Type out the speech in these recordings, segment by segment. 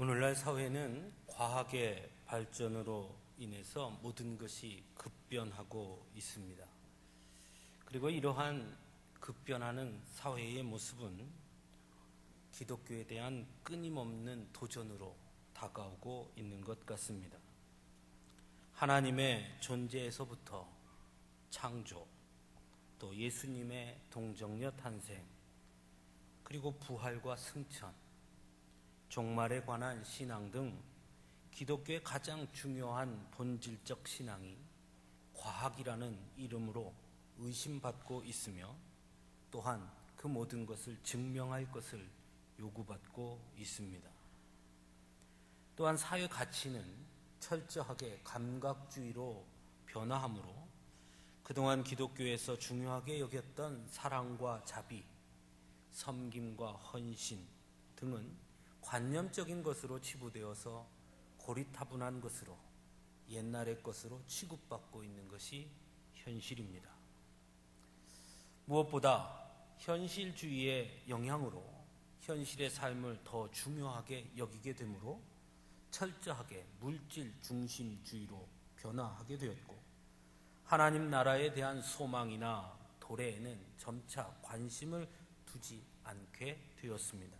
오늘날 사회는 과학의 발전으로 인해서 모든 것이 급변하고 있습니다. 그리고 이러한 급변하는 사회의 모습은 기독교에 대한 끊임없는 도전으로 다가오고 있는 것 같습니다. 하나님의 존재에서부터 창조, 또 예수님의 동정녀 탄생, 그리고 부활과 승천, 종말에 관한 신앙 등 기독교의 가장 중요한 본질적 신앙이 과학이라는 이름으로 의심받고 있으며, 또한 그 모든 것을 증명할 것을 요구받고 있습니다. 또한 사회 가치는 철저하게 감각주의로 변화하므로 그동안 기독교에서 중요하게 여겼던 사랑과 자비, 섬김과 헌신 등은 관념적인 것으로 치부되어서 고리타분한 것으로, 옛날의 것으로 취급받고 있는 것이 현실입니다. 무엇보다 현실주의의 영향으로 현실의 삶을 더 중요하게 여기게 되므로 철저하게 물질 중심주의로 변화하게 되었고, 하나님 나라에 대한 소망이나 도래에는 점차 관심을 두지 않게 되었습니다.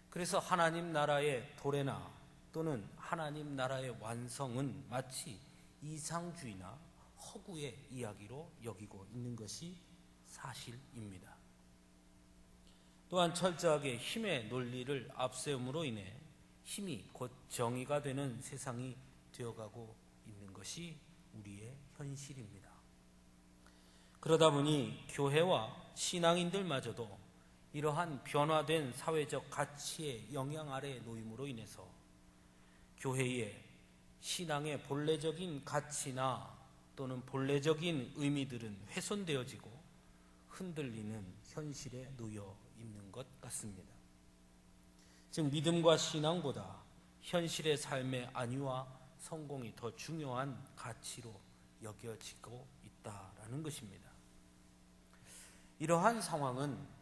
그래서 하나님 나라의 도래나 또는 하나님 나라의 완성은 마치 이상주의나 허구의 이야기로 여기고 있는 것이 사실입니다. 또한 철저하게 힘의 논리를 앞세움으로 인해 힘이 곧 정의가 되는 세상이 되어가고 있는 것이 우리의 현실입니다. 그러다 보니 교회와 신앙인들마저도 이러한 변화된 사회적 가치의 영향 아래 놓임으로 인해서 교회의 신앙의 본래적인 가치나 또는 본래적인 의미들은 훼손되어지고 흔들리는 현실에 놓여 있는 것 같습니다. 즉 믿음과 신앙보다 현실의 삶의 안위와 성공이 더 중요한 가치로 여겨지고 있다라는 것입니다. 이러한 상황은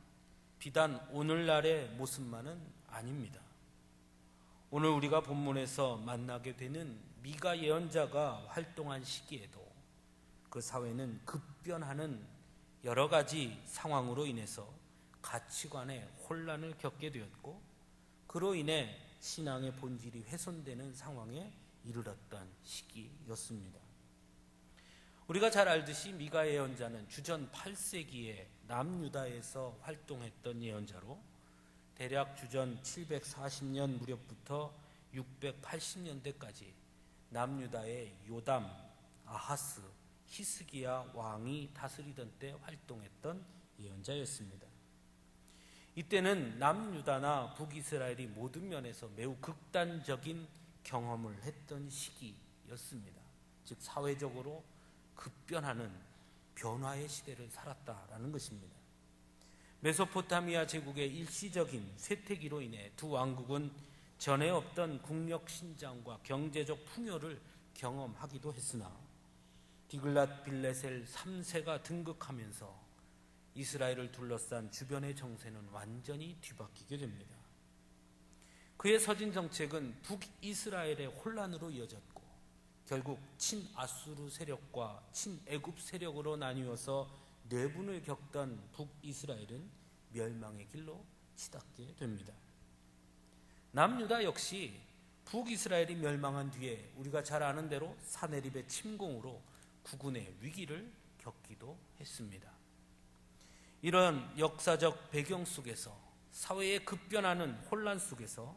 비단 오늘날의 모습만은 아닙니다. 오늘 우리가 본문에서 만나게 되는 미가 예언자가 활동한 시기에도 그 사회는 급변하는 여러 가지 상황으로 인해서 가치관의 혼란을 겪게 되었고, 그로 인해 신앙의 본질이 훼손되는 상황에 이르렀던 시기였습니다. 우리가 잘 알듯이 미가 예언자는 주전 8세기에 남유다에서 활동했던 예언자로 대략 주전 740년 무렵부터 680년대까지 남유다의 요담, 아하스, 히스기야 왕이 다스리던 때 활동했던 예언자였습니다. 이때는 남유다나 북이스라엘이 모든 면에서 매우 극단적인 경험을 했던 시기였습니다. 즉 사회적으로 급변하는 변화의 시대를 살았다라는 것입니다. 메소포타미아 제국의 일시적인 쇠퇴기로 인해 두 왕국은 전에 없던 국력 신장과 경제적 풍요를 경험하기도 했으나 디글랏 빌레셀 3세가 등극하면서 이스라엘을 둘러싼 주변의 정세는 완전히 뒤바뀌게 됩니다. 그의 서진 정책은 북이스라엘의 혼란으로 이어졌고 결국 친아수르 세력과 친애굽 세력으로 나뉘어서 내분을 겪던 북이스라엘은 멸망의 길로 치닫게 됩니다. 남유다 역시 북이스라엘이 멸망한 뒤에 우리가 잘 아는 대로 사네립의 침공으로 국군의 위기를 겪기도 했습니다. 이런 역사적 배경 속에서, 사회의 급변하는 혼란 속에서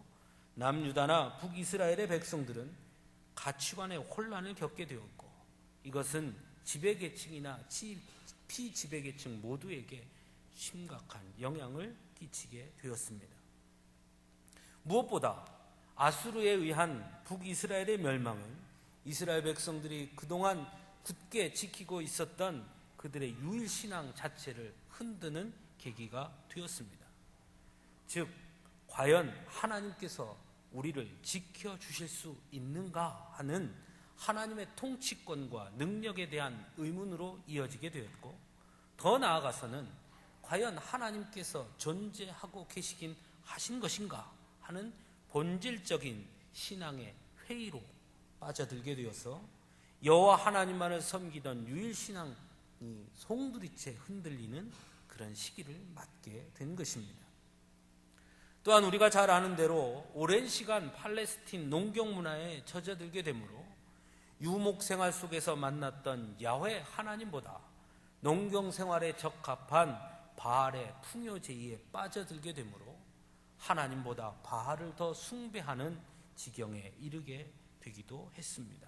남유다나 북이스라엘의 백성들은 가치관의 혼란을 겪게 되었고, 이것은 지배계층이나 피지배계층 모두에게 심각한 영향을 끼치게 되었습니다. 무엇보다 아수르에 의한 북이스라엘의 멸망은 이스라엘 백성들이 그동안 굳게 지키고 있었던 그들의 유일신앙 자체를 흔드는 계기가 되었습니다. 즉 과연 하나님께서 우리를 지켜주실 수 있는가 하는 하나님의 통치권과 능력에 대한 의문으로 이어지게 되었고, 더 나아가서는 과연 하나님께서 존재하고 계시긴 하신 것인가 하는 본질적인 신앙의 회의로 빠져들게 되어서 여호와 하나님만을 섬기던 유일신앙이 송두리째 흔들리는 그런 시기를 맞게 된 것입니다. 또한 우리가 잘 아는 대로 오랜 시간 팔레스틴 농경 문화에 젖어들게 되므로 유목 생활 속에서 만났던 야훼 하나님보다 농경 생활에 적합한 바알의 풍요제의에 빠져들게 되므로 하나님보다 바알을 더 숭배하는 지경에 이르게 되기도 했습니다.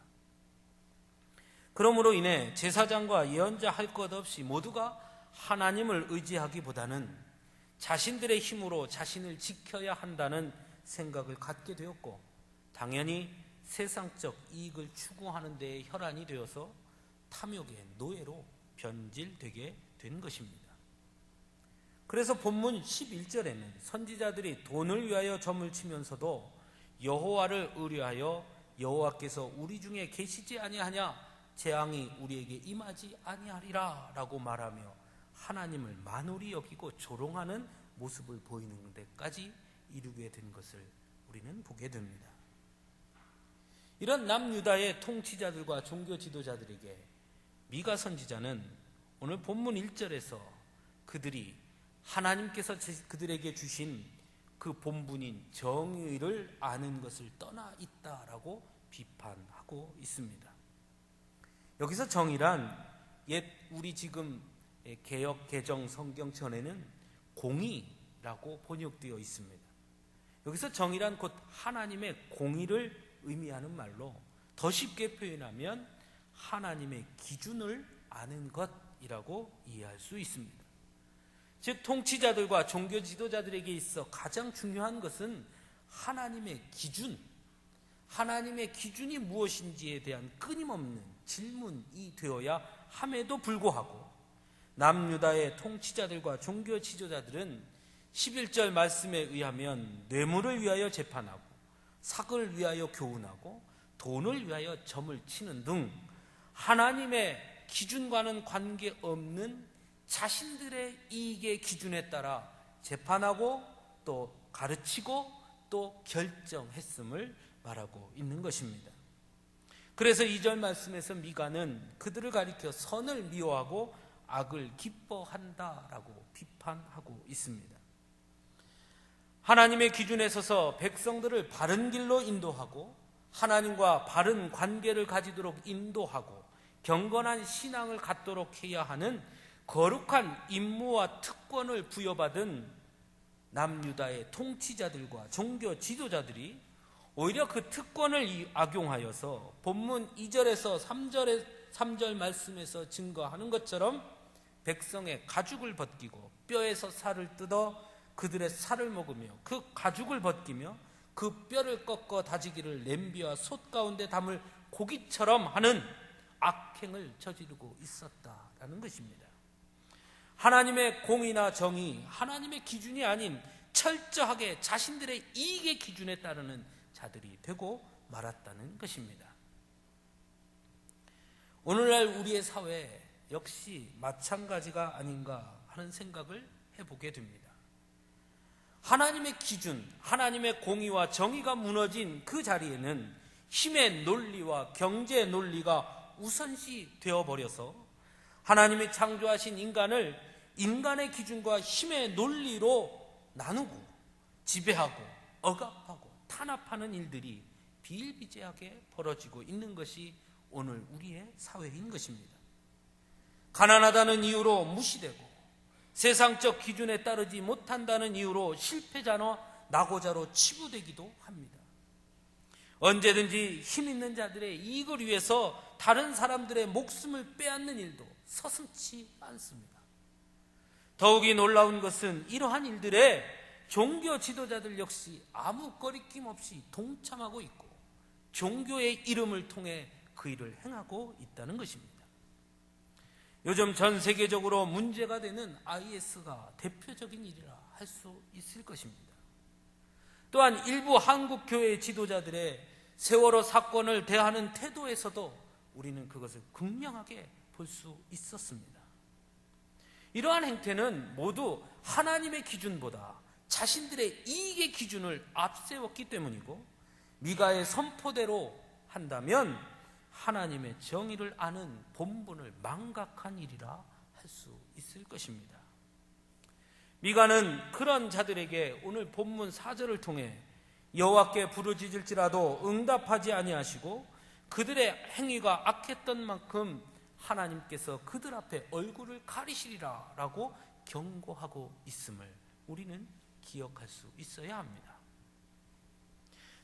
그러므로 인해 제사장과 예언자 할 것 없이 모두가 하나님을 의지하기보다는 자신들의 힘으로 자신을 지켜야 한다는 생각을 갖게 되었고, 당연히 세상적 이익을 추구하는 데에 혈안이 되어서 탐욕의 노예로 변질되게 된 것입니다. 그래서 본문 11절에는 선지자들이 돈을 위하여 점을 치면서도 여호와를 의뢰하여 여호와께서 우리 중에 계시지 아니하냐, 재앙이 우리에게 임하지 아니하리라 라고 말하며 하나님을 만홀히 여기고 조롱하는 모습을 보이는 데까지 이르게 된 것을 우리는 보게 됩니다. 이런 남유다의 통치자들과 종교 지도자들에게 미가 선지자는 오늘 본문 1절에서 그들이 하나님께서 그들에게 주신 그 본분인 정의를 아는 것을 떠나 있다라고 비판하고 있습니다. 여기서 정의란 옛 우리 지금 개역 개정 성경전에는 공의라고 번역되어 있습니다. 여기서 정의란 곧 하나님의 공의를 의미하는 말로 더 쉽게 표현하면 하나님의 기준을 아는 것이라고 이해할 수 있습니다. 즉 통치자들과 종교 지도자들에게 있어 가장 중요한 것은 하나님의 기준, 하나님의 기준이 무엇인지에 대한 끊임없는 질문이 되어야 함에도 불구하고 남유다의 통치자들과 종교 지도자들은 11절 말씀에 의하면 뇌물을 위하여 재판하고 삭을 위하여 교훈하고 돈을 위하여 점을 치는 등 하나님의 기준과는 관계없는 자신들의 이익의 기준에 따라 재판하고 또 가르치고 또 결정했음을 말하고 있는 것입니다. 그래서 2절 말씀에서 미가는 그들을 가리켜 선을 미워하고 악을 기뻐한다라고 비판하고 있습니다. 하나님의 기준에 서서 백성들을 바른 길로 인도하고 하나님과 바른 관계를 가지도록 인도하고 경건한 신앙을 갖도록 해야 하는 거룩한 임무와 특권을 부여받은 남유다의 통치자들과 종교 지도자들이 오히려 그 특권을 악용하여서 본문 2절에서 3절 말씀에서 증거하는 것처럼 백성의 가죽을 벗기고 뼈에서 살을 뜯어 그들의 살을 먹으며 그 가죽을 벗기며 그 뼈를 꺾어 다지기를 냄비와 솥 가운데 담을 고기처럼 하는 악행을 저지르고 있었다라는 것입니다. 하나님의 공의나 정의, 하나님의 기준이 아닌 철저하게 자신들의 이익의 기준에 따르는 자들이 되고 말았다는 것입니다. 오늘날 우리의 사회 역시 마찬가지가 아닌가 하는 생각을 해보게 됩니다. 하나님의 기준, 하나님의 공의와 정의가 무너진 그 자리에는 힘의 논리와 경제 논리가 우선시 되어버려서 하나님이 창조하신 인간을 인간의 기준과 힘의 논리로 나누고 지배하고 억압하고 탄압하는 일들이 비일비재하게 벌어지고 있는 것이 오늘 우리의 사회인 것입니다. 가난하다는 이유로 무시되고 세상적 기준에 따르지 못한다는 이유로 실패자나 낙오자로 치부되기도 합니다. 언제든지 힘 있는 자들의 이익을 위해서 다른 사람들의 목숨을 빼앗는 일도 서슴지 않습니다. 더욱이 놀라운 것은 이러한 일들에 종교 지도자들 역시 아무 거리낌 없이 동참하고 있고 종교의 이름을 통해 그 일을 행하고 있다는 것입니다. 요즘 전 세계적으로 문제가 되는 IS가 대표적인 일이라 할 수 있을 것입니다. 또한 일부 한국 교회 지도자들의 세월호 사건을 대하는 태도에서도 우리는 그것을 극명하게 볼 수 있었습니다. 이러한 행태는 모두 하나님의 기준보다 자신들의 이익의 기준을 앞세웠기 때문이고, 미가의 선포대로 한다면 하나님의 정의를 아는 본분을 망각한 일이라 할 수 있을 것입니다. 미가는 그런 자들에게 오늘 본문 4절을 통해 여호와께 부르짖을지라도 응답하지 아니하시고 그들의 행위가 악했던 만큼 하나님께서 그들 앞에 얼굴을 가리시리라 라고 경고하고 있음을 우리는 기억할 수 있어야 합니다.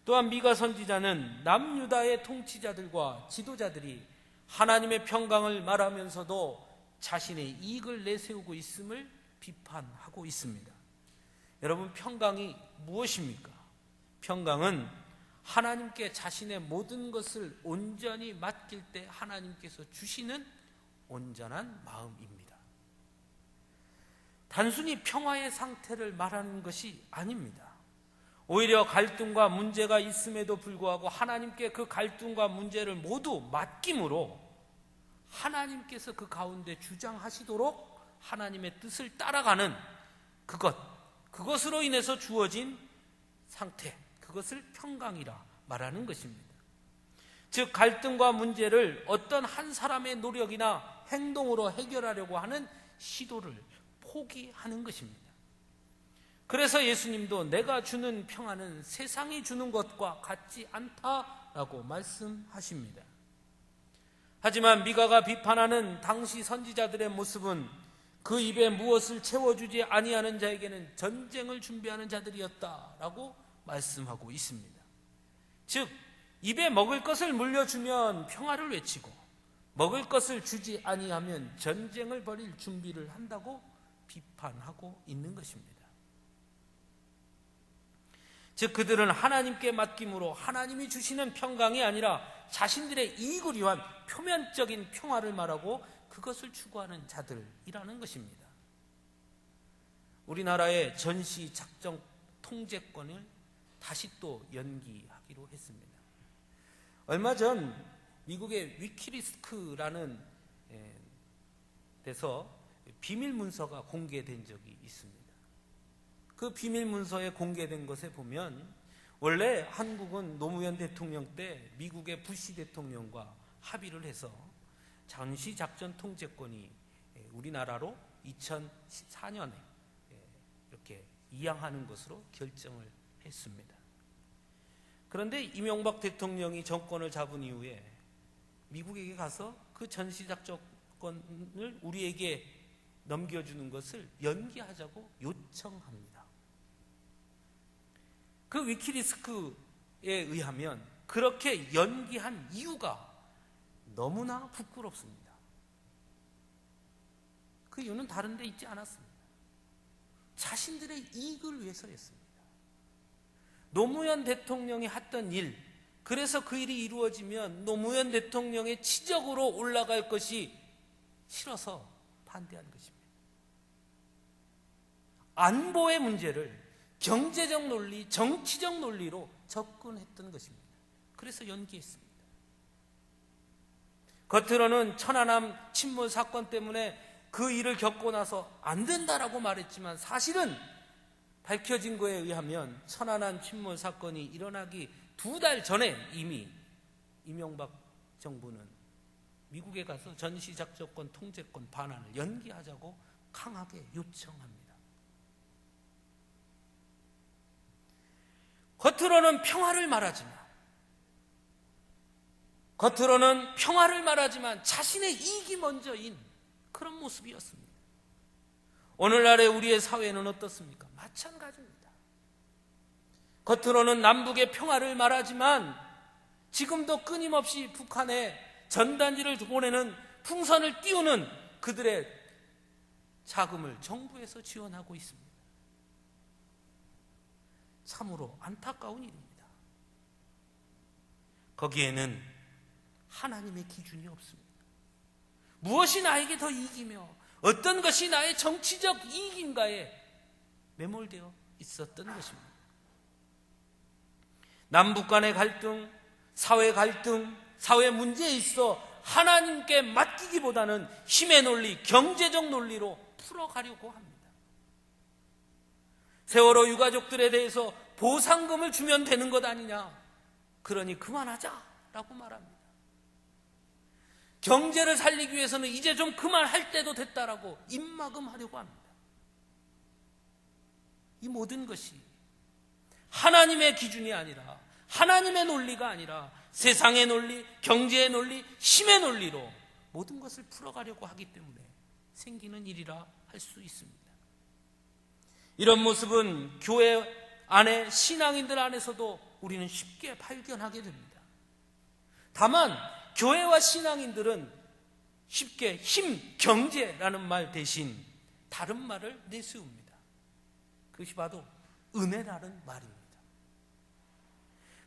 또한 미가 선지자는 남유다의 통치자들과 지도자들이 하나님의 평강을 말하면서도 자신의 이익을 내세우고 있음을 비판하고 있습니다. 여러분, 평강이 무엇입니까? 평강은 하나님께 자신의 모든 것을 온전히 맡길 때 하나님께서 주시는 온전한 마음입니다. 단순히 평화의 상태를 말하는 것이 아닙니다. 오히려 갈등과 문제가 있음에도 불구하고 하나님께 그 갈등과 문제를 모두 맡김으로 하나님께서 그 가운데 주장하시도록 하나님의 뜻을 따라가는 그것으로 인해서 주어진 상태, 그것을 평강이라 말하는 것입니다. 즉, 갈등과 문제를 어떤 한 사람의 노력이나 행동으로 해결하려고 하는 시도를 포기하는 것입니다. 그래서 예수님도 내가 주는 평안은 세상이 주는 것과 같지 않다라고 말씀하십니다. 하지만 미가가 비판하는 당시 선지자들의 모습은 그 입에 무엇을 채워주지 아니하는 자에게는 전쟁을 준비하는 자들이었다라고 말씀하고 있습니다. 즉, 입에 먹을 것을 물려주면 평화를 외치고 먹을 것을 주지 아니하면 전쟁을 벌일 준비를 한다고 비판하고 있는 것입니다. 즉, 그들은 하나님께 맡김으로 하나님이 주시는 평강이 아니라 자신들의 이익을 위한 표면적인 평화를 말하고 그것을 추구하는 자들이라는 것입니다. 우리나라의 전시 작전 통제권을 다시 또 연기하기로 했습니다. 얼마 전 미국의 위키리스크라는 데서 비밀 문서가 공개된 적이 있습니다. 그 비밀 문서에 공개된 것에 보면 원래 한국은 노무현 대통령 때 미국의 부시 대통령과 합의를 해서 전시 작전 통제권이 우리나라로 2014년에 이렇게 이양하는 것으로 결정을 했습니다. 그런데 이명박 대통령이 정권을 잡은 이후에 미국에게 가서 그 전시 작전권을 우리에게 넘겨주는 것을 연기하자고 요청합니다. 그 위키리스크에 의하면 그렇게 연기한 이유가 너무나 부끄럽습니다. 그 이유는 다른 데 있지 않았습니다. 자신들의 이익을 위해서였습니다. 노무현 대통령이 했던 일, 그래서 그 일이 이루어지면 노무현 대통령의 치적으로 올라갈 것이 싫어서 반대한 것입니다. 안보의 문제를 경제적 논리, 정치적 논리로 접근했던 것입니다. 그래서 연기했습니다. 겉으로는 천안함 침몰 사건 때문에 그 일을 겪고 나서 안 된다라고 말했지만 사실은 밝혀진 거에 의하면 천안함 침몰 사건이 일어나기 2달 전에 이미 이명박 정부는 미국에 가서 전시작전권 통제권 반환을 연기하자고 강하게 요청합니다. 겉으로는 평화를 말하지만 자신의 이익이 먼저인 그런 모습이었습니다. 오늘날의 우리의 사회는 어떻습니까? 마찬가지입니다. 겉으로는 남북의 평화를 말하지만 지금도 끊임없이 북한에 전단지를 보내는 풍선을 띄우는 그들의 자금을 정부에서 지원하고 있습니다. 참으로 안타까운 일입니다. 거기에는 하나님의 기준이 없습니다. 무엇이 나에게 더 이익이며 어떤 것이 나의 정치적 이익인가에 매몰되어 있었던 것입니다. 남북 간의 갈등, 사회 문제에 있어 하나님께 맡기기보다는 힘의 논리, 경제적 논리로 풀어가려고 합니다. 세월호 유가족들에 대해서 보상금을 주면 되는 것 아니냐. 그러니 그만하자라고 말합니다. 경제를 살리기 위해서는 이제 좀 그만할 때도 됐다라고 입막음하려고 합니다. 이 모든 것이 하나님의 기준이 아니라, 하나님의 논리가 아니라 세상의 논리, 경제의 논리, 힘의 논리로 모든 것을 풀어가려고 하기 때문에 생기는 일이라 할 수 있습니다. 이런 모습은 교회 안에, 신앙인들 안에서도 우리는 쉽게 발견하게 됩니다. 다만 교회와 신앙인들은 쉽게 힘, 경제라는 말 대신 다른 말을 내세웁니다. 그것이 바로 은혜라는 말입니다.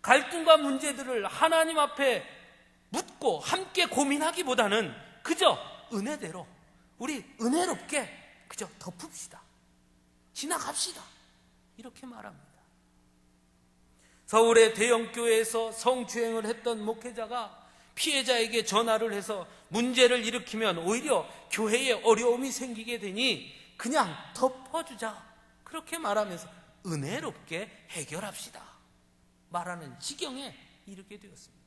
갈등과 문제들을 하나님 앞에 묻고 함께 고민하기보다는 그저 은혜대로, 우리 은혜롭게 그저 덮읍시다, 지나갑시다, 이렇게 말합니다. 서울의 대형교회에서 성추행을 했던 목회자가 피해자에게 전화를 해서 문제를 일으키면 오히려 교회에 어려움이 생기게 되니 그냥 덮어주자, 그렇게 말하면서 은혜롭게 해결합시다 말하는 지경에 이르게 되었습니다.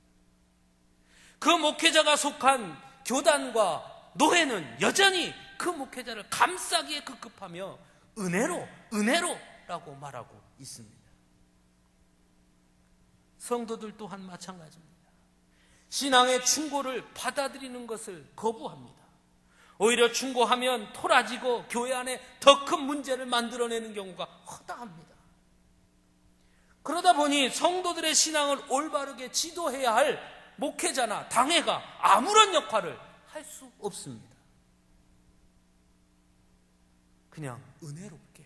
그 목회자가 속한 교단과 노회는 여전히 그 목회자를 감싸기에 급급하며 은혜로라고 말하고 있습니다. 성도들 또한 마찬가지입니다. 신앙의 충고를 받아들이는 것을 거부합니다. 오히려 충고하면 토라지고 교회 안에 더 큰 문제를 만들어내는 경우가 허다합니다. 그러다 보니 성도들의 신앙을 올바르게 지도해야 할 목회자나 당회가 아무런 역할을 할 수 없습니다. 그냥 은혜롭게,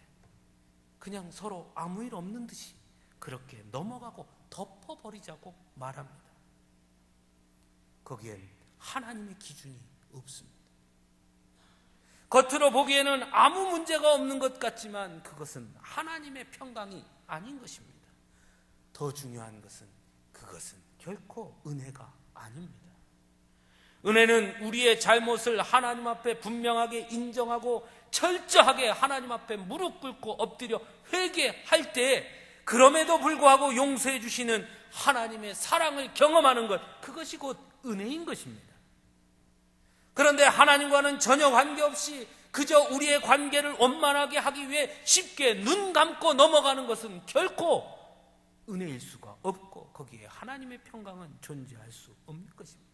그냥 서로 아무 일 없는 듯이 그렇게 넘어가고 덮어버리자고 말합니다. 거기엔 하나님의 기준이 없습니다. 겉으로 보기에는 아무 문제가 없는 것 같지만 그것은 하나님의 평강이 아닌 것입니다. 더 중요한 것은 그것은 결코 은혜가 아닙니다. 은혜는 우리의 잘못을 하나님 앞에 분명하게 인정하고 철저하게 하나님 앞에 무릎 꿇고 엎드려 회개할 때 그럼에도 불구하고 용서해 주시는 하나님의 사랑을 경험하는 것, 그것이 곧 은혜인 것입니다. 그런데 하나님과는 전혀 관계없이 그저 우리의 관계를 원만하게 하기 위해 쉽게 눈 감고 넘어가는 것은 결코 은혜일 수가 없고 거기에 하나님의 평강은 존재할 수 없는 것입니다.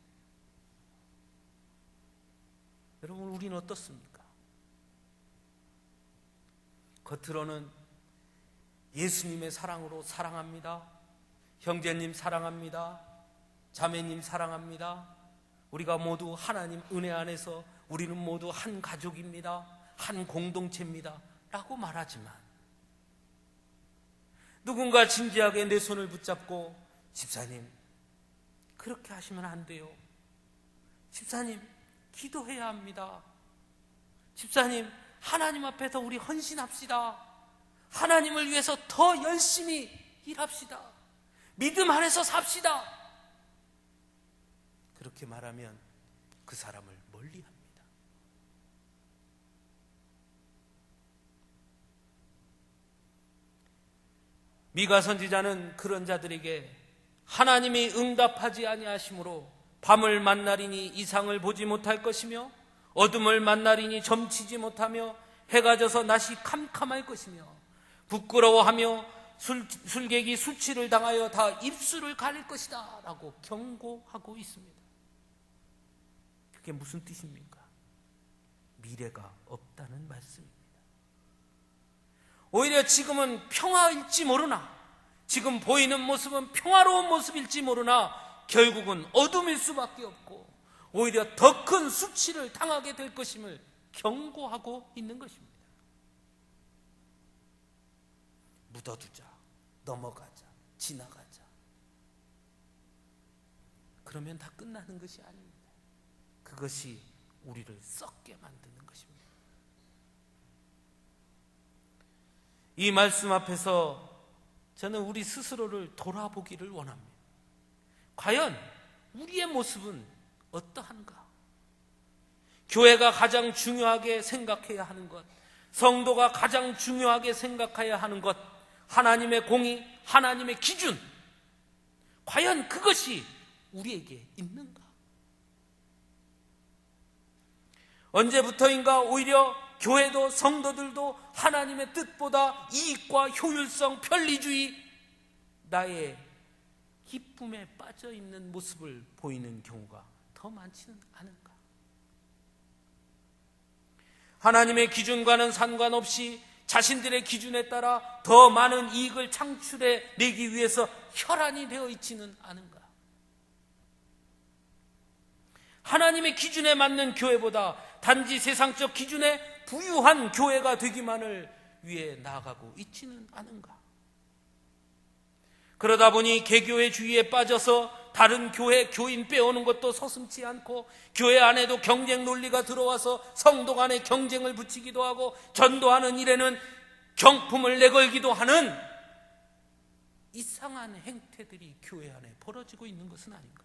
여러분, 우리는 어떻습니까? 겉으로는 예수님의 사랑으로 사랑합니다, 형제님 사랑합니다, 자매님 사랑합니다, 우리가 모두 하나님 은혜 안에서 우리는 모두 한 가족입니다, 한 공동체입니다 라고 말하지만 누군가 진지하게 내 손을 붙잡고 집사님, 그렇게 하시면 안 돼요, 집사님 기도해야 합니다, 집사님 하나님 앞에서 우리 헌신합시다, 하나님을 위해서 더 열심히 일합시다, 믿음 안에서 삽시다, 그렇게 말하면 그 사람을 멀리합니다. 미가 선지자는 그런 자들에게 하나님이 응답하지 아니하심으로 밤을 만나리니 이상을 보지 못할 것이며 어둠을 만나리니 점치지 못하며 해가 져서 낮이 캄캄할 것이며 부끄러워하며 술객이 수치를 당하여 다 입술을 가릴 것이다 라고 경고하고 있습니다. 그게 무슨 뜻입니까? 미래가 없다는 말씀입니다. 오히려 지금은 평화일지 모르나, 지금 보이는 모습은 평화로운 모습일지 모르나 결국은 어둠일 수밖에 없고 오히려 더 큰 수치를 당하게 될 것임을 경고하고 있는 것입니다. 묻어두자, 넘어가자, 지나가자, 그러면 다 끝나는 것이 아닙니다. 그것이 우리를 썩게 만드는 것입니다. 이 말씀 앞에서 저는 우리 스스로를 돌아보기를 원합니다. 과연 우리의 모습은 어떠한가? 교회가 가장 중요하게 생각해야 하는 것, 성도가 가장 중요하게 생각해야 하는 것, 하나님의 공의, 하나님의 기준, 과연 그것이 우리에게 있는가? 언제부터인가 오히려 교회도 성도들도 하나님의 뜻보다 이익과 효율성, 편리주의, 나의 기쁨에 빠져있는 모습을 보이는 경우가 더 많지는 않은가? 하나님의 기준과는 상관없이 자신들의 기준에 따라 더 많은 이익을 창출해 내기 위해서 혈안이 되어 있지는 않은가? 하나님의 기준에 맞는 교회보다 단지 세상적 기준에 부유한 교회가 되기만을 위해 나아가고 있지는 않은가? 그러다 보니 개교회주의에 빠져서 다른 교회 교인 빼오는 것도 서슴지 않고, 교회 안에도 경쟁 논리가 들어와서 성도 간에 경쟁을 붙이기도 하고, 전도하는 일에는 경품을 내걸기도 하는 이상한 행태들이 교회 안에 벌어지고 있는 것은 아닌가?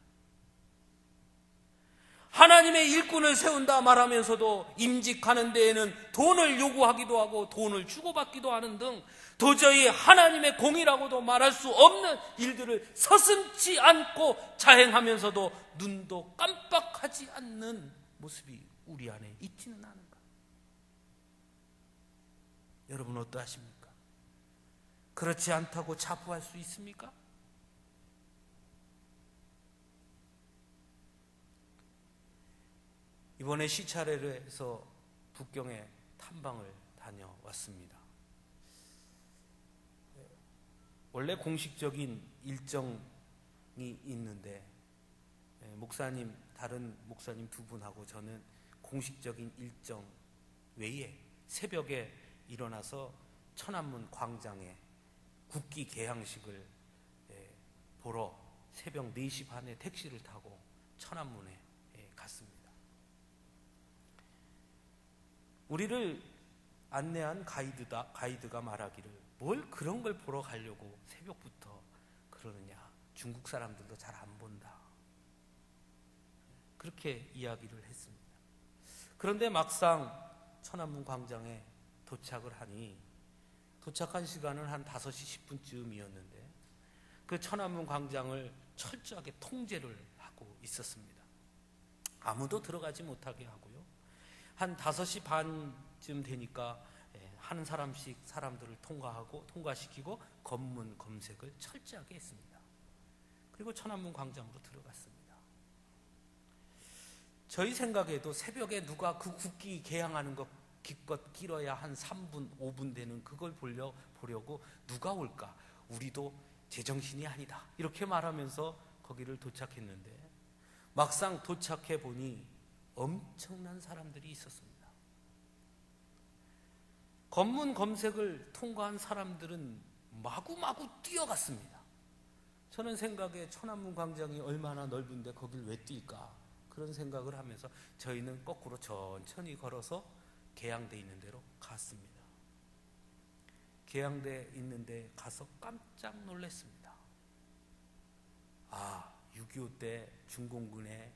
하나님의 일꾼을 세운다 말하면서도 임직하는 데에는 돈을 요구하기도 하고 돈을 주고받기도 하는 등 도저히 하나님의 공의라고도 말할 수 없는 일들을 서슴지 않고 자행하면서도 눈도 깜빡하지 않는 모습이 우리 안에 있지는 않은가? 여러분 어떠하십니까? 그렇지 않다고 자부할 수 있습니까? 이번에 시차례를 해서 북경에 탐방을 다녀왔습니다. 원래 공식적인 일정이 있는데 다른 목사님 두 분하고 저는 공식적인 일정 외에 새벽에 일어나서 천안문 광장에 국기 개항식을 보러 새벽 4시 반에 택시를 타고 천안문에 갔습니다. 우리를 안내한 가이드가 말하기를, 뭘 그런 걸 보러 가려고 새벽부터 그러느냐, 중국 사람들도 잘 안 본다, 그렇게 이야기를 했습니다. 그런데 막상 천안문 광장에 도착을 하니, 도착한 시간은 한 5시 10분쯤이었는데 그 천안문 광장을 철저하게 통제를 하고 있었습니다. 아무도 들어가지 못하게 하고요, 한 5시 반쯤 되니까 한 사람씩 사람들을 통과시키고 검문 검색을 철저하게 했습니다. 그리고 천안문 광장으로 들어갔습니다. 저희 생각에도 새벽에 누가 그 국기 개항하는 것 기껏 길어야 한 3분, 5분 되는 그걸 보려고 누가 올까? 우리도 제정신이 아니다, 이렇게 말하면서 거기를 도착했는데, 막상 도착해 보니 엄청난 사람들이 있었습니다. 검문 검색을 통과한 사람들은 마구마구 뛰어갔습니다. 저는 생각에 천안문 광장이 얼마나 넓은데 거길 왜 뛸까, 그런 생각을 하면서 저희는 거꾸로 천천히 걸어서 개항돼 있는 데로 갔습니다. 개항돼 있는 데 가서 깜짝 놀랐습니다. 6.25 때 중공군의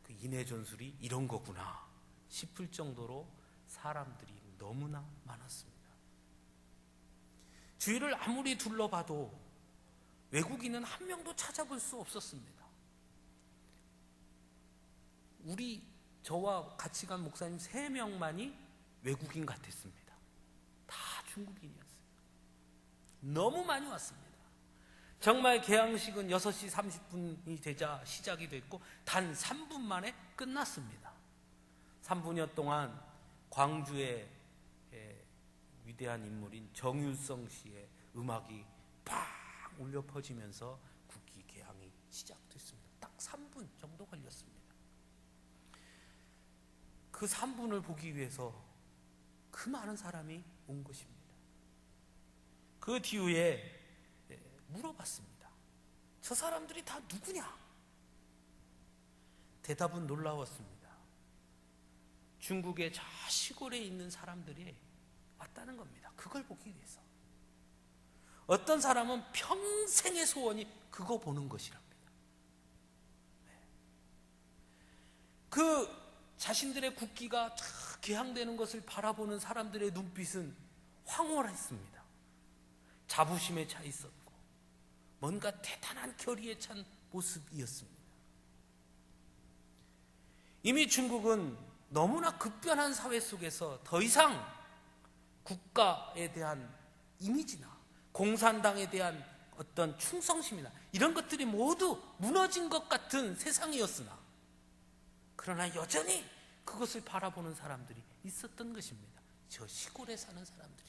그 인해 전술이 이런 거구나 싶을 정도로 사람들이 너무나 많았습니다. 주위를 아무리 둘러봐도 외국인은 한 명도 찾아볼 수 없었습니다. 저와 같이 간 목사님 3명만이 외국인 같았습니다. 다 중국인이었어요. 너무 많이 왔습니다. 정말 개항식은 6시 30분이 되자 시작이 됐고 단 3분 만에 끝났습니다. 3분여 동안 광주의 위대한 인물인 정율성 씨의 음악이 팍 울려 퍼지면서 국기 개항이 시작됐습니다. 딱 3분 정도 걸렸습니다. 그 3분을 보기 위해서 그 많은 사람이 온 것입니다. 그 뒤에 물어봤습니다. 저 사람들이 다 누구냐? 대답은 놀라웠습니다. 중국의 저 시골에 있는 사람들이 왔다는 겁니다. 그걸 보기 위해서. 어떤 사람은 평생의 소원이 그거 보는 것이랍니다. 그 자신들의 국기가 쫙 개항되는 것을 바라보는 사람들의 눈빛은 황홀했습니다. 자부심에 차 있었고 뭔가 대단한 결의에 찬 모습이었습니다. 이미 중국은 너무나 급변한 사회 속에서 더 이상 국가에 대한 이미지나 공산당에 대한 어떤 충성심이나 이런 것들이 모두 무너진 것 같은 세상이었으나, 그러나 여전히 그것을 바라보는 사람들이 있었던 것입니다. 저 시골에 사는 사람들이.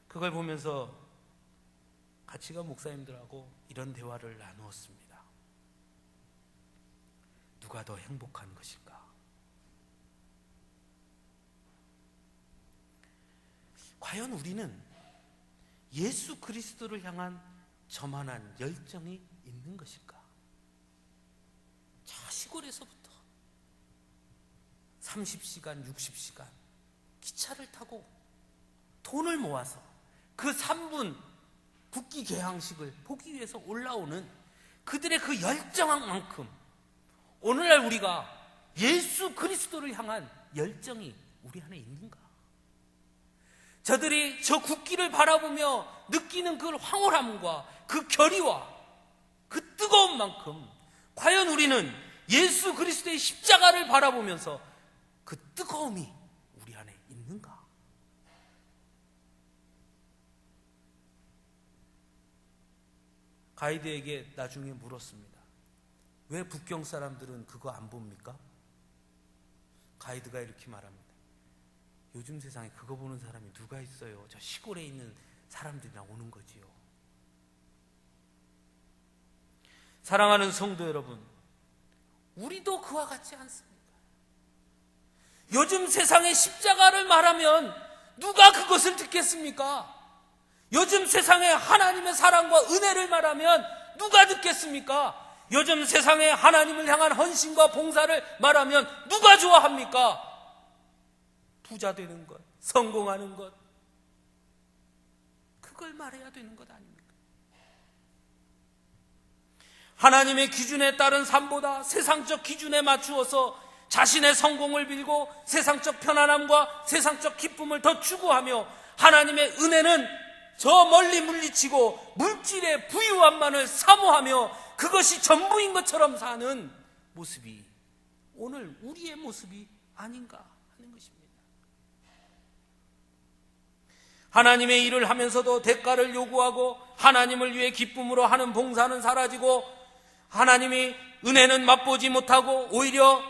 그걸 보면서 같이 간 목사님들하고 이런 대화를 나누었습니다. 누가 더 행복한 것인가? 과연 우리는 예수 그리스도를 향한 저만한 열정이 있는 것일까? 저 시골에서부터 30시간, 60시간 기차를 타고 돈을 모아서 그 3분 국기 개항식을 보기 위해서 올라오는 그들의 그 열정한 만큼 오늘날 우리가 예수 그리스도를 향한 열정이 우리 안에 있는가? 저들이 저 국기를 바라보며 느끼는 그 황홀함과 그 결의와 그 뜨거운 만큼 과연 우리는 예수 그리스도의 십자가를 바라보면서 그 뜨거움이 우리 안에 있는가? 가이드에게 나중에 물었습니다. 왜 북경 사람들은 그거 안 봅니까? 가이드가 이렇게 말합니다. 요즘 세상에 그거 보는 사람이 누가 있어요? 저 시골에 있는 사람들이랑 오는 거지요. 사랑하는 성도 여러분, 우리도 그와 같지 않습니까? 요즘 세상에 십자가를 말하면 누가 그것을 듣겠습니까? 요즘 세상에 하나님의 사랑과 은혜를 말하면 누가 듣겠습니까? 요즘 세상에 하나님을 향한 헌신과 봉사를 말하면 누가 좋아합니까? 부자 되는 것, 성공하는 것, 그걸 말해야 되는 것 아닙니까? 하나님의 기준에 따른 삶보다 세상적 기준에 맞추어서 자신의 성공을 빌고 세상적 편안함과 세상적 기쁨을 더 추구하며 하나님의 은혜는 저 멀리 물리치고 물질의 부유함만을 사모하며 그것이 전부인 것처럼 사는 모습이 오늘 우리의 모습이 아닌가 하는 것입니다. 하나님의 일을 하면서도 대가를 요구하고 하나님을 위해 기쁨으로 하는 봉사는 사라지고 하나님이 은혜는 맛보지 못하고 오히려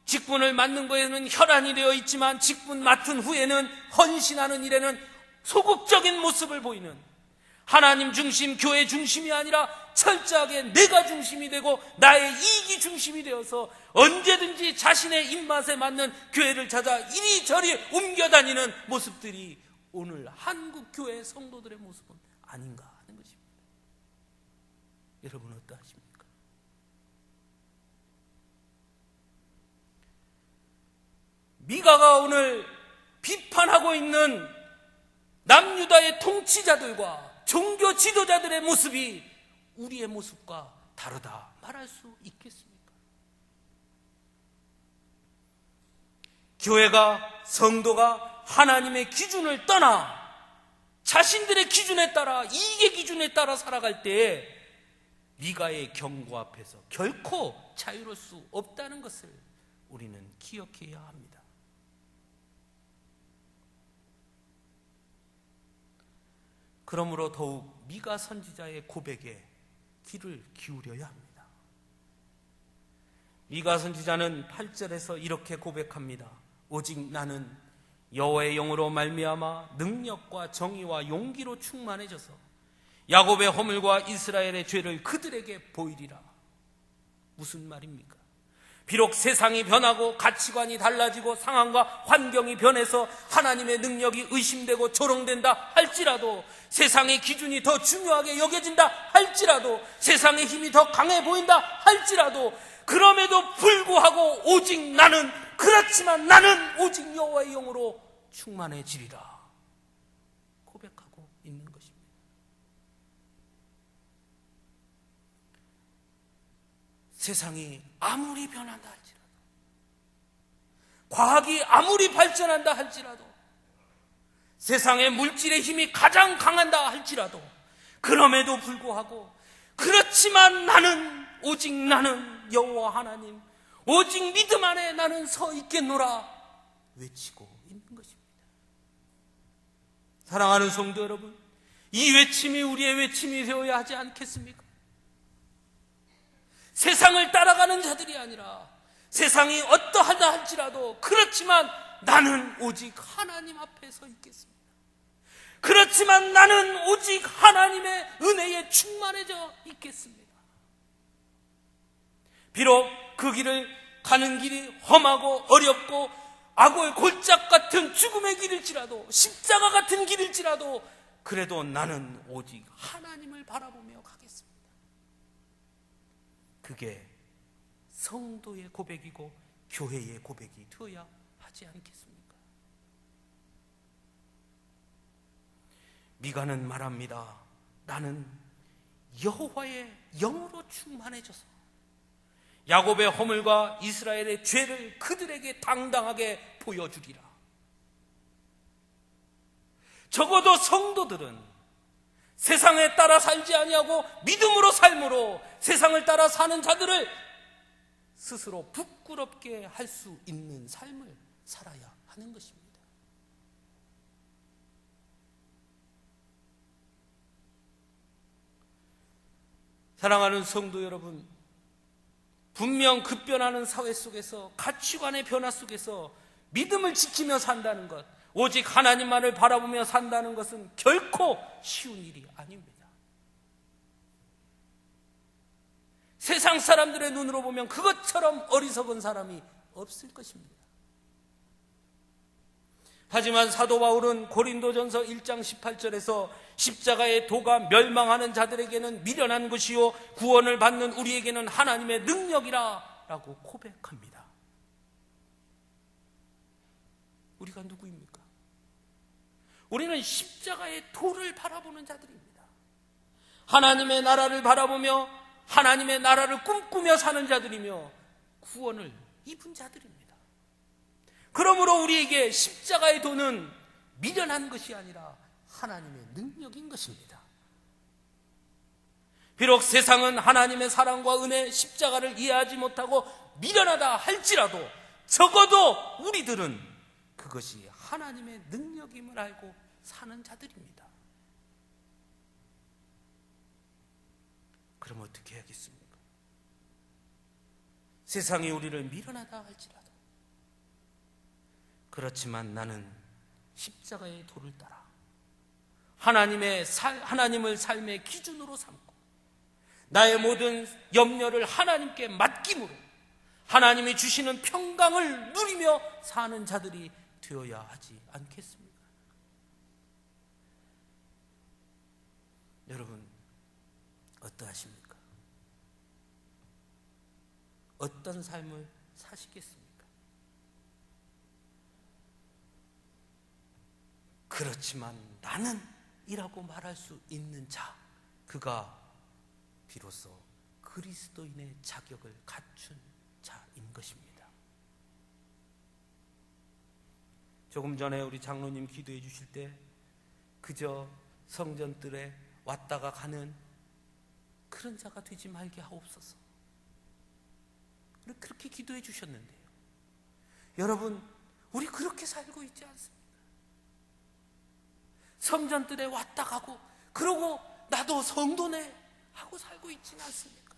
직분을 맡는 거에는 혈안이 되어 있지만 직분 맡은 후에는 헌신하는 일에는 소극적인 모습을 보이는 하나님 중심, 교회 중심이 아니라 철저하게 내가 중심이 되고 나의 이익이 중심이 되어서 언제든지 자신의 입맛에 맞는 교회를 찾아 이리저리 옮겨다니는 모습들이 오늘 한국 교회 성도들의 모습은 아닌가 하는 것입니다. 여러분 어떠하십니까? 미가가 오늘 비판하고 있는 남유다의 통치자들과 종교 지도자들의 모습이 우리의 모습과 다르다 말할 수 있겠습니까? 교회가, 성도가 하나님의 기준을 떠나 자신들의 기준에 따라, 이익의 기준에 따라 살아갈 때 미가의 경고 앞에서 결코 자유로울 수 없다는 것을 우리는 기억해야 합니다. 그러므로 더욱 미가 선지자의 고백에 귀를 기울여야 합니다. 미가 선지자는 8절에서 이렇게 고백합니다. 오직 나는 여호와의 영으로 말미암아 능력과 정의와 용기로 충만해져서 야곱의 허물과 이스라엘의 죄를 그들에게 보이리라. 무슨 말입니까? 비록 세상이 변하고 가치관이 달라지고 상황과 환경이 변해서 하나님의 능력이 의심되고 조롱된다 할지라도, 세상의 기준이 더 중요하게 여겨진다 할지라도, 세상의 힘이 더 강해 보인다 할지라도, 그럼에도 불구하고 오직 나는, 그렇지만 나는 오직 여호와의 영으로 충만해지리라 고백하고 있는 것입니다. 세상이 아무리 변한다 할지라도, 과학이 아무리 발전한다 할지라도, 세상의 물질의 힘이 가장 강한다 할지라도, 그럼에도 불구하고 그렇지만 나는, 오직 나는 여호와 하나님, 오직 믿음 안에 나는 서 있겠노라 외치고 있는 것입니다. 사랑하는 성도 여러분, 이 외침이 우리의 외침이 되어야 하지 않겠습니까? 세상을 따라가는 자들이 아니라 세상이 어떠하다 할지라도 그렇지만 나는 오직 하나님 앞에 서 있겠습니다. 그렇지만 나는 오직 하나님의 은혜에 충만해져 있겠습니다. 비록 그 길을 가는 길이 험하고 어렵고 악어의 골짝 같은 죽음의 길일지라도, 십자가 같은 길일지라도, 그래도 나는 오직 하나님을 바라보며 가겠습니다. 그게 성도의 고백이고 교회의 고백이 되어야 하지 않겠습니까? 미가는 말합니다. 나는 여호와의 영으로 충만해져서 야곱의 허물과 이스라엘의 죄를 그들에게 당당하게 보여주리라. 적어도 성도들은 세상에 따라 살지 아니하고 믿음으로 삶으로 세상을 따라 사는 자들을 스스로 부끄럽게 할 수 있는 삶을 살아야 하는 것입니다. 사랑하는 성도 여러분, 분명 급변하는 사회 속에서, 가치관의 변화 속에서 믿음을 지키며 산다는 것, 오직 하나님만을 바라보며 산다는 것은 결코 쉬운 일이 아닙니다. 세상 사람들의 눈으로 보면 그것처럼 어리석은 사람이 없을 것입니다. 하지만 사도 바울은 고린도전서 1장 18절에서 십자가의 도가 멸망하는 자들에게는 미련한 것이요 구원을 받는 우리에게는 하나님의 능력이라 라고 고백합니다. 우리가 누구입니까? 우리는 십자가의 도를 바라보는 자들입니다. 하나님의 나라를 바라보며 하나님의 나라를 꿈꾸며 사는 자들이며 구원을 입은 자들입니다. 그러므로 우리에게 십자가의 도는 미련한 것이 아니라 하나님의 능력인 것입니다. 비록 세상은 하나님의 사랑과 은혜, 십자가를 이해하지 못하고 미련하다 할지라도 적어도 우리들은 그것이 하나님의 능력임을 알고 사는 자들입니다. 그럼 어떻게 해야겠습니까? 세상이 우리를 미련하다 할지라도 그렇지만 나는 십자가의 도를 따라 하나님을 삶의 기준으로 삼고 나의 모든 염려를 하나님께 맡김으로 하나님이 주시는 평강을 누리며 사는 자들이 되어야 하지 않겠습니까? 여러분, 어떠하십니까? 어떤 삶을 사시겠습니까? 그렇지만 나는 이라고 말할 수 있는 자, 그가 비로소 그리스도인의 자격을 갖춘 자인 것입니다. 조금 전에 우리 장로님 기도해 주실 때 그저 성전들에 왔다가 가는 그런 자가 되지 말게 하옵소서, 그렇게 기도해 주셨는데요. 여러분, 우리 그렇게 살고 있지 않습니까? 성전들에 왔다 가고 그러고 나도 성도네 하고 살고 있지는 않습니까?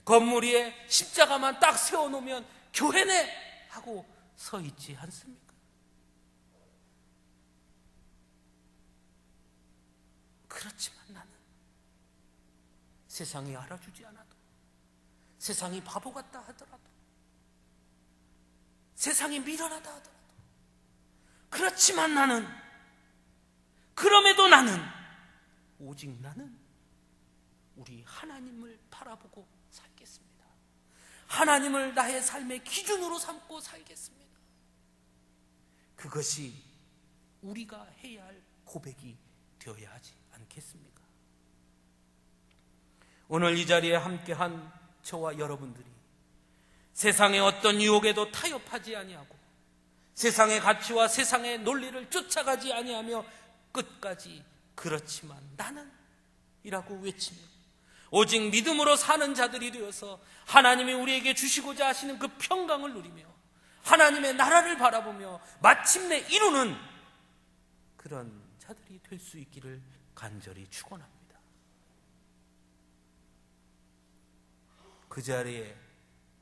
건물 위에 십자가만 딱 세워놓으면 교회네 하고 서 있지 않습니까? 그렇지만 나는 세상이 알아주지 않아도, 세상이 바보 같다 하더라도, 세상이 미련하다 하더라도, 그렇지만 나는, 그럼에도 나는, 오직 나는 우리 하나님을 바라보고 살겠습니다. 하나님을 나의 삶의 기준으로 삼고 살겠습니다. 그것이 우리가 해야 할 고백이 되어야 하지 않겠습니까? 오늘 이 자리에 함께한 저와 여러분들이 세상의 어떤 유혹에도 타협하지 아니하고 세상의 가치와 세상의 논리를 쫓아가지 아니하며 끝까지 그렇지만 나는 이라고 외치며 오직 믿음으로 사는 자들이 되어서 하나님이 우리에게 주시고자 하시는 그 평강을 누리며 하나님의 나라를 바라보며 마침내 이루는 그런 자들이 될 수 있기를 간절히 축원합니다. 그 자리에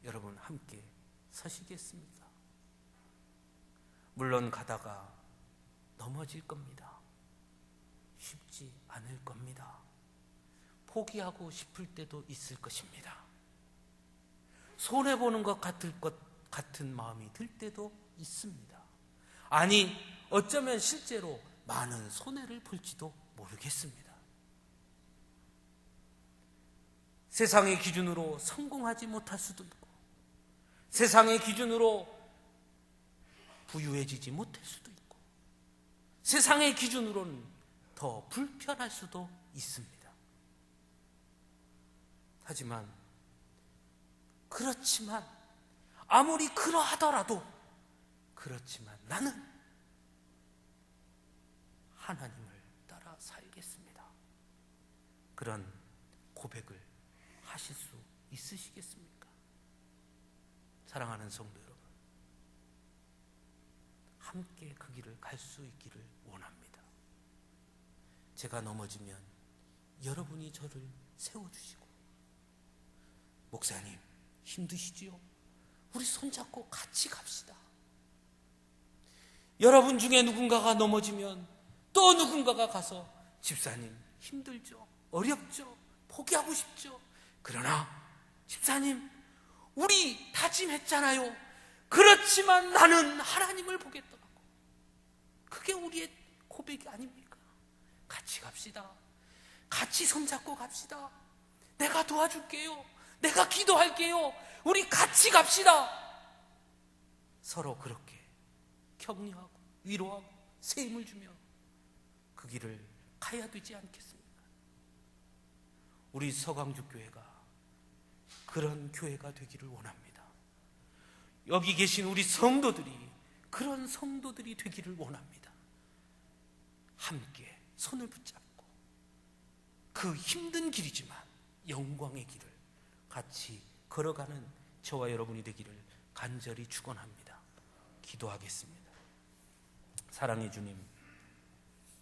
여러분 함께 서시겠습니다. 물론 가다가 넘어질 겁니다. 쉽지 않을 겁니다. 포기하고 싶을 때도 있을 것입니다. 손해보는 것 같은 마음이 들 때도 있습니다. 아니, 어쩌면 실제로 많은 손해를 볼지도 모르겠습니다. 세상의 기준으로 성공하지 못할 수도 있고 세상의 기준으로 부유해지지 못할 수도 있고 세상의 기준으로는 더 불편할 수도 있습니다. 하지만 그렇지만 아무리 그러하더라도 그렇지만 나는 하나님을 따라 살겠습니다. 그런 고백을 하실 수 있으시겠습니까? 사랑하는 성도 여러분, 함께 그 길을 갈 수 있기를 원합니다. 제가 넘어지면 여러분이 저를 세워주시고 목사님 힘드시지요? 우리 손잡고 같이 갑시다. 여러분 중에 누군가가 넘어지면 또 누군가가 가서 집사님 힘들죠? 어렵죠? 포기하고 싶죠? 그러나 집사님 우리 다짐했잖아요. 그렇지만 나는 하나님을 보겠더라고. 그게 우리의 고백이 아닙니까? 같이 갑시다. 같이 손잡고 갑시다. 내가 도와줄게요. 내가 기도할게요. 우리 같이 갑시다. 서로 그렇게 격려하고 위로하고 새 힘을 주며 그 길을 가야 되지 않겠습니까? 우리 서강주 교회가 그런 교회가 되기를 원합니다. 여기 계신 우리 성도들이 그런 성도들이 되기를 원합니다. 함께 손을 붙잡고 그 힘든 길이지만 영광의 길을 같이 걸어가는 저와 여러분이 되기를 간절히 축원합니다. 기도하겠습니다. 사랑의 주님,